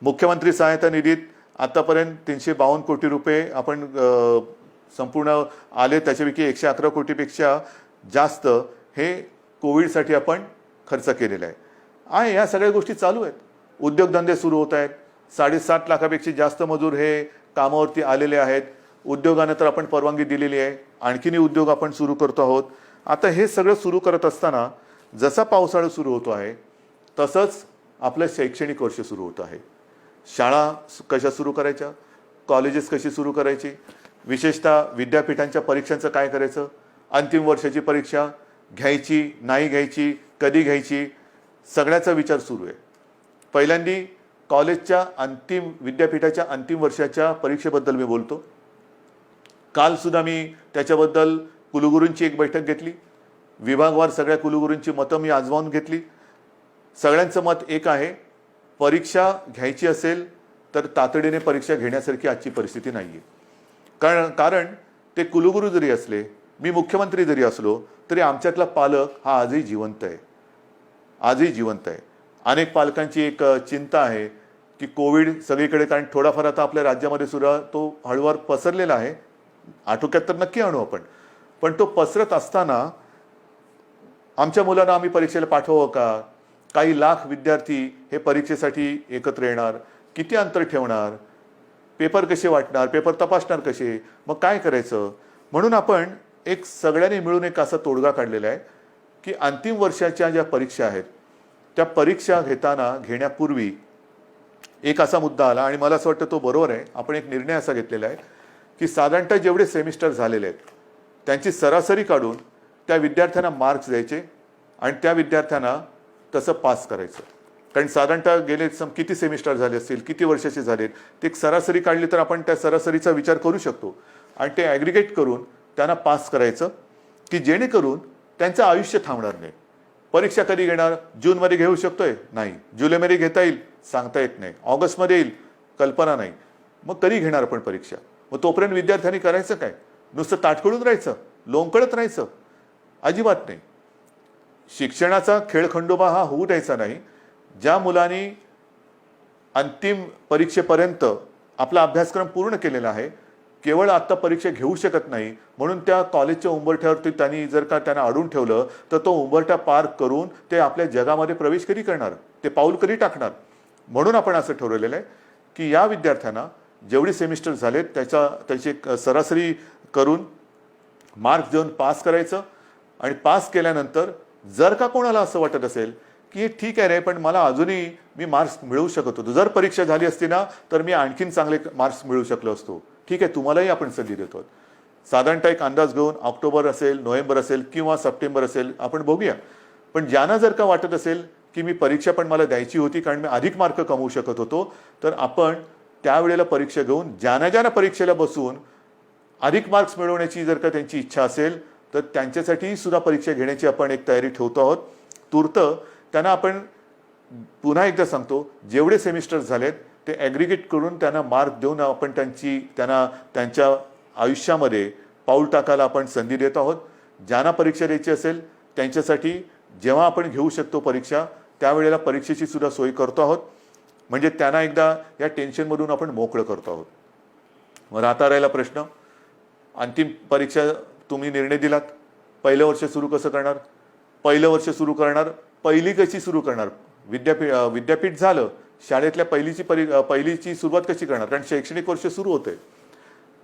मुख्यमंत्री सहायता निधीत आतापर्यंत 352 कोटी रुपये आपण संपूर्ण आले. त्याच्यापैकी 111 कोटीपेक्षा जास्त हे कोविडसाठी आपण खर्च केलेला आहे. या सगळ्या गोष्टी चालू आहेत. उद्योगधंदे सुरू होत आहेत. 7.5 लाखापेक्षा जास्त मजूर हे कामावरती आलेले आहेत. उद्योगांना तर आपण परवानगी दिलेली आहे. आणखीनही उद्योग आपण सुरू करतो आहोत. आता हे सगळं सुरू करत असताना जसा पावसाळा सुरू होतो आहे तसंच आपलं शैक्षणिक वर्ष सुरू होतं आहे. शाळा कशा सुरू करायच्या, कॉलेजेस कशी सुरू करायची, विशेषतः विद्यापीठांच्या परीक्षांचं काय करायचं, अंतिम वर्षाची परीक्षा घ्यायची नाही घ्यायची, कधी घ्यायची, सगळ्याचा विचार सुरू आहे. पहिल्यांदी कॉलेजच्या विद्यापीठाच्या अंतिम वर्षाच्या परीक्षेबद्दल मी बोलतो. कालसुद्धा मी त्याच्याबद्दल कुलगुरूंची एक बैठक घेतली. विभागवार सगळ्या कुलगुरूंची मतं मी आजमावून घेतली. सगळ्यांचं मत एक आहे, परीक्षा घ्यायची असेल तर तातडीने परीक्षा घेण्यासारखी आजची परिस्थिती नाही आहे. कारण ते कुलगुरू जरी असले, मी मुख्यमंत्री जरी असलो, तरी आमच्यातला पालक हा आजही जिवंत आहे. अनेक पालकांची एक चिंता आहे की कोविड सगळीकडे, कारण थोडाफार आता आपल्या राज्यामध्ये सुद्धा तो हळूवार पसरलेला आहे. आटोक्यात तर नक्की आणू आपण, पण तो पसरत असताना आमच्या मुलांना आम्ही परीक्षेला पाठवावं का? काही लाख विद्यार्थी हे परीक्षेसाठी एकत्र येणार, किती अंतर ठेवणार, पेपर कसे वाटणार, पेपर तपासणार कसे, मग काय करायचं? म्हणून आपण सगळ्यांनी मिळून एक असा तोडगा काढलेला आहे की अंतिम वर्षाच्या ज्या परीक्षा आहेत त्या परीक्षा घेण्यापूर्वी एक असा मुद्दा आला, आणि मला असं वाटतं तो बरोबर आहे. आपण एक निर्णय असा घेतलेला आहे की साधारणतः जेवढे सेमिस्टर झालेले आहेत त्यांची सरासरी काढून त्या विद्यार्थ्यांना मार्क्स द्यायचे आणि त्या विद्यार्थ्यांना तसं पास करायचं. कारण साधारणतः गेले किती सेमिस्टर झाले असतील, किती वर्षाचे झालेत, ते एक सरासरी काढली तर आपण त्या सरासरीचा विचार करू शकतो आणि ते ॲग्रिगेट करून त्यांना पास करायचं, की जेणेकरून त्यांचं आयुष्य थांबणार नाही. परीक्षा कधी घेणार? जूनमध्ये घेऊ शकतोय? नाही. जुलैमध्ये घेता येईल? सांगता येत नाही. ऑगस्टमध्ये येईल? कल्पना नाही. मग कधी घेणार आपण परीक्षा? मग तोपर्यंत विद्यार्थ्यांनी करायचं काय? नुसतं ताटकळून राहायचं, लोंबकळत राहायचं? अजिबात नाही. शिक्षणाचा खेळखंडोबा हा होऊ द्यायचा नाही. ज्या मुलांनी अंतिम परीक्षेपर्यंत आपला अभ्यासक्रम पूर्ण केलेला आहे, केवळ आत्ता परीक्षा घेऊ शकत नाही म्हणून त्या कॉलेजच्या उंबरठ्यावरती त्यांनी जर का त्यांना अडून ठेवलं तर तो उंबरठा पार करून ते आपल्या जगामध्ये प्रवेश कधी करणार, ते पाऊल कधी टाकणार. म्हणून आपण असं ठरवलेलं आहे की या विद्यार्थ्यांना जेवढे सेमिस्टर झालेत त्याची सरासरी करून मार्क्स देऊन पास करायचं. आणि पास केल्यानंतर जर का कोणाला असं वाटत असेल की ठीक आहे रे, पण मला अजूनही मी मार्क्स मिळवू शकत होतो, जर परीक्षा झाली असती ना तर मी आणखीन चांगले मार्क्स मिळवू शकलो असतो, ठीक आहे, तुम्हालाही आपण संधी देतो. साधारणतः एक अंदाज घेऊन ऑक्टोबर असेल, नोव्हेंबर असेल किंवा सप्टेंबर असेल, आपण बघूया. पण ज्यांना जर का वाटत असेल की मी परीक्षा पण मला द्यायची होती कारण मी अधिक मार्क कमवू शकत होतो, तर आपण त्यावेळेला परीक्षा घेऊन ज्यांना परीक्षेला बसून अधिक मार्क्स मिळवण्याची जर का त्यांची इच्छा असेल तर त्यांच्यासाठी सुद्धा परीक्षा घेण्याची आपण एक तयारी ठेवतो आहोत. तूर्त त्यांना आपण पुन्हा एकदा सांगतो, जेवढे सेमिस्टर झालेत ते ॲग्रिगेट करून त्यांना मार्क देऊन आपण त्यांना त्यांच्या आयुष्यामध्ये पाऊल टाकायला आपण संधी देत आहोत. ज्यांना परीक्षा द्यायची असेल त्यांच्यासाठी जेव्हा आपण घेऊ शकतो परीक्षा त्यावेळेला परीक्षेची सुद्धा सोय करतो आहोत. म्हणजे त्यांना एकदा या टेन्शनमधून आपण मोकळं करतो आहोत. मग राहता राहिला प्रश्न, अंतिम परीक्षा तुम्ही निर्णय दिलात, पहिलं वर्ष सुरू कसं करणार? पहिलं वर्ष सुरू करणार, पहिली कशी सुरू करणार? विद्यापीठ झालं, शाळेतल्या पहिलीची सुरुवात कशी करणार? कारण शैक्षणिक वर्ष सुरू होतंय.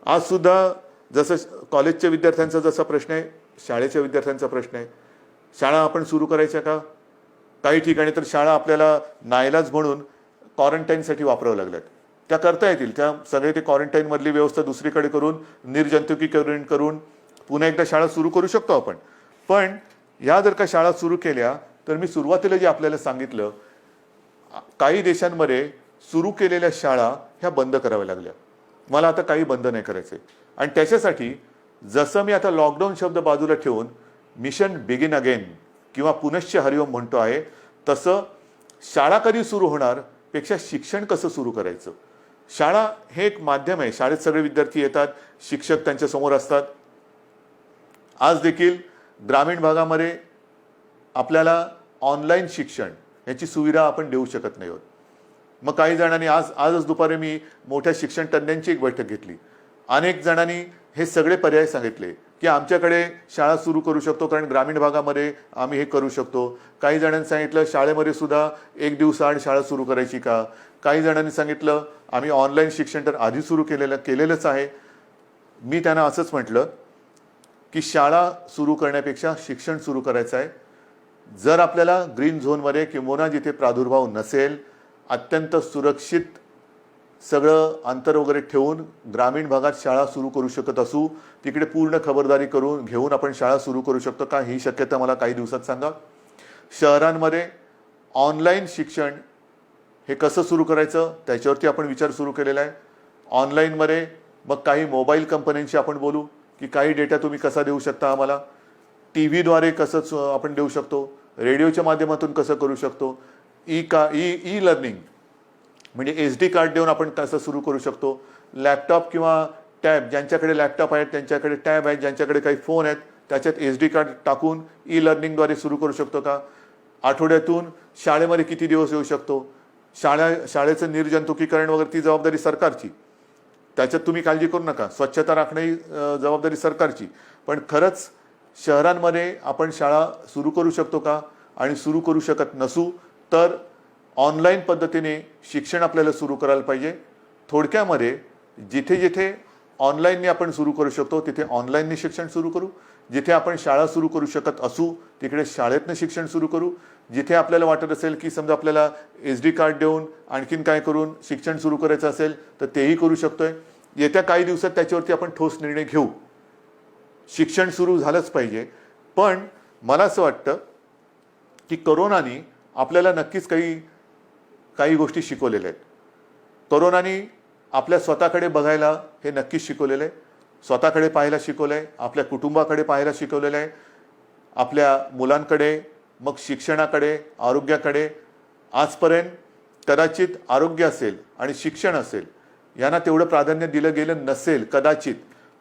आज सुद्धा जसं कॉलेजच्या विद्यार्थ्यांचा जसा प्रश्न आहे, शाळेच्या विद्यार्थ्यांचा प्रश्न आहे. शाळा आपण सुरू करायच्या का? काही ठिकाणी तर शाळा आपल्याला नाईलाज म्हणून क्वारंटाईनसाठी वापरावं लागल्यात. त्या करता येतील, त्या सगळे ते क्वारंटाईनमधली व्यवस्था दुसरीकडे करून निर्जंतुकीकरण करून पुन्हा एकदा शाळा सुरू करू शकतो आपण. पण ह्या जर का शाळा सुरू केल्या तर मी सुरुवातीला जे आपल्याला सांगितलं, काही देशांमध्ये सुरू केलेल्या शाळा ह्या बंद कराव्या लागल्या. मला आता काही बंद नाही करायचे. आणि त्याच्यासाठी जसं मी आता लॉकडाऊन शब्द बाजूला ठेवून मिशन बिगिन अगेन किंवा पुनश्च हरिओम म्हणतो आहे, तसं शाळा कधी सुरू होणार पेक्षा शिक्षण कसं सुरू करायचं. शाळा हे एक माध्यम आहे. शाळेत सगळे विद्यार्थी येतात, शिक्षक त्यांच्या समोर असतात. आज देखील ग्रामीण भागामध्ये आपल्याला ऑनलाईन शिक्षण याची सुविधा आपण देऊ शकत नाही आहोत. मग काही जणांनी आजच दुपारी मी मोठ्या शिक्षण तज्ज्ञांची एक बैठक घेतली. अनेक जणांनी हे सगळे पर्याय सांगितले की आमच्याकडे शाळा सुरू करू शकतो कारण ग्रामीण भागामध्ये आम्ही हे करू शकतो. काही जणांनी सांगितलं शाळेमध्ये सुद्धा एक दिवसाआड शाळा सुरू करायची का? काही जणांनी सांगितलं आम्ही ऑनलाईन शिक्षण तर आधी सुरू केलेलंच आहे. मी त्यांना असंच म्हटलं की शाळा सुरू करण्यापेक्षा शिक्षण सुरू करायचं आहे. जर आपल्याला ग्रीन झोनमध्ये किंवा जिथे प्रादुर्भाव नसेल, अत्यंत सुरक्षित सगळं अंतर वगैरे ठेवून ग्रामीण भागात शाळा सुरू करू शकत असू, तिकडे पूर्ण खबरदारी घेऊन आपण शाळा सुरू करू शकतो का? ही शक्यता मला काही दिवसात सांगा. शहरांमध्ये ऑनलाईन शिक्षण हे कसं सुरू करायचं त्याच्यावरती आपण विचार सुरू केलेला आहे. ऑनलाईनमध्ये मग काही मोबाईल कंपन्यांशी आपण बोलू की काही डेटा तुम्ही कसा देऊ शकता आम्हाला, टी व्हीद्वारे कसं आपण देऊ शकतो, रेडिओच्या माध्यमातून कसं करू शकतो, ई लर्निंग म्हणजे SD कार्ड देऊन आपण कसं सुरू करू शकतो. लॅपटॉप किंवा टॅब, ज्यांच्याकडे लॅपटॉप आहेत त्यांच्याकडे टॅब आहेत, ज्यांच्याकडे काही फोन आहेत त्याच्यात SD कार्ड टाकून ई लर्निंगद्वारे सुरू करू शकतो का? आठवड्यातून शाळेमध्ये किती दिवस येऊ शकतो? शाळेचं निर्जंतुकीकरण वगैरे ती जबाबदारी सरकारची, त्याच्यात तुम्ही काळजी करू नका. स्वच्छता राखणे ही जबाबदारी सरकारची. पण खरंच शहरांमध्ये आपण शाळा सुरू करू शकतो का? आणि सुरू करू शकत नसू तर ऑनलाईन पद्धतीने शिक्षण आपल्याला सुरू करायला पाहिजे. थोडक्यामध्ये जिथे जिथे ऑनलाईनने आपण सुरू करू शकतो तिथे ऑनलाईनने शिक्षण सुरू करू. जिथे आपण शाळा सुरू करू शकत असू तिकडे शाळेतनं शिक्षण सुरू करू. जिथे आपल्याला वाटत असेल की समजा आपल्याला SD कार्ड देऊन आणखीन काय करून शिक्षण सुरू करायचं असेल तर तेही करू शकतोय. येत्या काही दिवसात त्याच्यावरती आपण ठोस निर्णय घेऊ. शिक्षण सुरू झालंच पाहिजे. पण मला असं वाटतं की कोरोनाने आपल्याला नक्कीच काही काही गोष्टी शिकवलेल्या आहेत. तरुणांनी आपल्या स्वतःकडे बघायला हे नक्कीच शिकवलेलं आहे. स्वतःकडे पाहायला शिकवलं आहे, आपल्या कुटुंबाकडे पाहायला शिकवलेलं आहे, आपल्या मुलांकडे, मग शिक्षणाकडे, आरोग्याकडे. आजपर्यंत कदाचित आरोग्य असेल आणि शिक्षण असेल यांना तेवढं प्राधान्य दिलं गेलं नसेल कदाचित.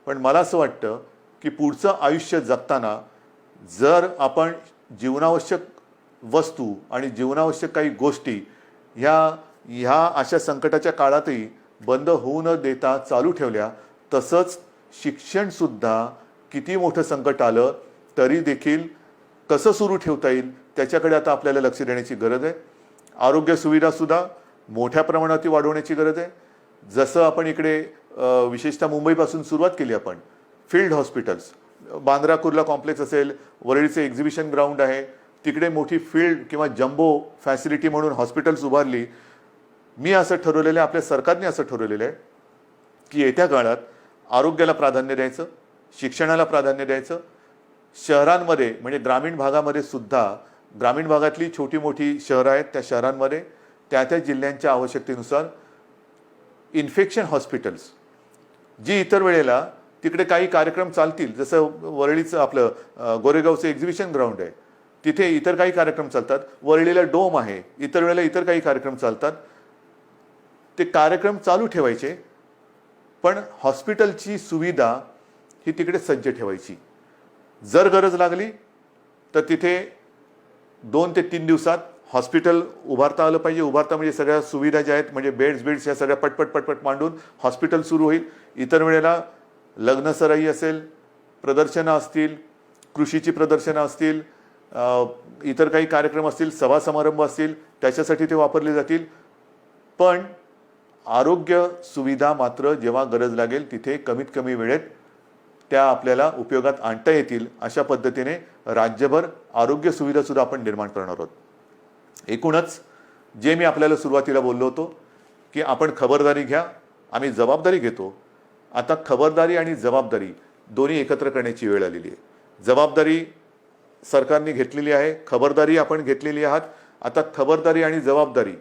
पण मला असं वाटतं की पुढचं आयुष्य जगताना जर आपण जीवनावश्यक वस्तू आणि जीवनावश्यक काही गोष्टी ह्या अशा संकटाच्या काळातही बंद होऊ न देता चालू ठेवल्या, तसंच शिक्षणसुद्धा किती मोठं संकट आलं तरी देखील कसं सुरू ठेवता येईल त्याच्याकडे आता आपल्याला लक्ष देण्याची गरज आहे. आरोग्य सुविधासुद्धा मोठ्या प्रमाणात वाढवण्याची गरज आहे. जसं आपण इकडे विशेषतः मुंबईपासून सुरुवात केली आपण, field hospitals, Bandra Kurla complex असेल, वरळीचे एक्झिबिशन ग्राउंड आहे, तिकडे मोठी फील्ड किंवा जम्बो फॅसिलिटी म्हणून हॉस्पिटल्स उभारली. मी असं ठरवलेलं आहे, आपल्या सरकारने असं ठरवलेलं आहे की येत्या काळात आरोग्याला प्राधान्य द्यायचं, शिक्षणाला प्राधान्य द्यायचं. शहरांमध्ये म्हणजे ग्रामीण भागामध्ये सुद्धा, ग्रामीण भागातली छोटी मोठी शहरं आहेत त्या शहरांमध्ये त्या जिल्ह्यांच्या आवश्यकतेनुसार इन्फेक्शन हॉस्पिटल्स, जी इतर वेळेला तिकडे काही कार्यक्रम चालतील, जसं वरळीचं आपलं गोरेगावचं एक्झिबिशन ग्राउंड आहे, तिथे इतर काही कार्यक्रम चालतात. वरळीला डोम आहे, इतर वेळेला इतर काही कार्यक्रम चालतात. ते कार्यक्रम चालू ठेवायचे, पण हॉस्पिटलची सुविधा ही तिकडे सज्ज ठेवायची. जर गरज लागली तर तिथे 2 ते 3 दिवसात हॉस्पिटल उभारता आलं पाहिजे. उभारता म्हणजे सगळ्या सुविधा ज्या आहेत, म्हणजे बेड्स या सगळ्या पटपट मांडून हॉस्पिटल सुरू होईल. इतर वेळेला लग्नसराई असेल, प्रदर्शनं असतील, कृषीची प्रदर्शनं असतील, इतर काही कार्यक्रम असतील, सभा समारंभ असतील, त्याच्यासाठी ते वापरले जातील. पण आरोग्य सुविधा मात्र जेव्हा गरज लागेल तिथे कमीत कमी वेळेत त्या आपल्याला उपयोगात आणता येतील, अशा पद्धतीने राज्यभर आरोग्य सुविधासुद्धा आपण निर्माण करणार आहोत. एकूणच जे मी आपल्याला सुरुवातीला बोललो होतो की आपण खबरदारी घ्या, आम्ही जबाबदारी घेतो. आता खबरदारी आणि जबाबदारी दोन्ही एकत्र करण्याची वेळ आलेली आहे. जबाबदारी सरकारने घेतलेली आहे, खबरदारी आपण घेतलेली आहात. आता खबरदारी आणि जबाबदारी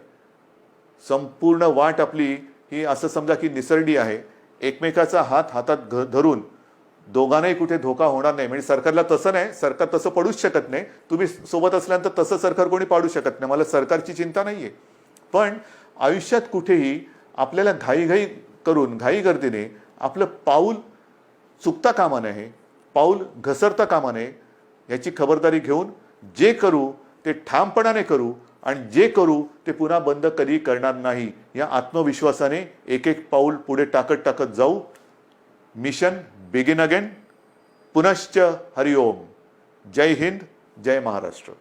संपूर्ण वाट आपली ही असं समजा की निसरडी आहे. एकमेकाचा हात हातात धरून दोघांनाही कुठे धोका होणार नाही. म्हणजे सरकारला तसं नाही, सरकार तसं पडूच शकत नाही. तुम्ही सोबत असल्यानंतर तसं सरकार कोणी पाडू शकत नाही, मला सरकारची चिंता नाही आहे. पण आयुष्यात कुठेही आपल्याला घाईघाई करून घाईगर्दीने आपलं पाऊल चुकता कामा नये, पाऊल घसरता कामा नये. याची खबरदारी घेऊन जे करू ते ठामपणाने करू आणि जे करू ते पुन्हा बंद कधी करणार नाही, या आत्मविश्वासाने एक एक पाऊल पुढे टाकत जाऊ. Mission begin again. पुनश्च हरिओम. जय हिंद, जय महाराष्ट्र.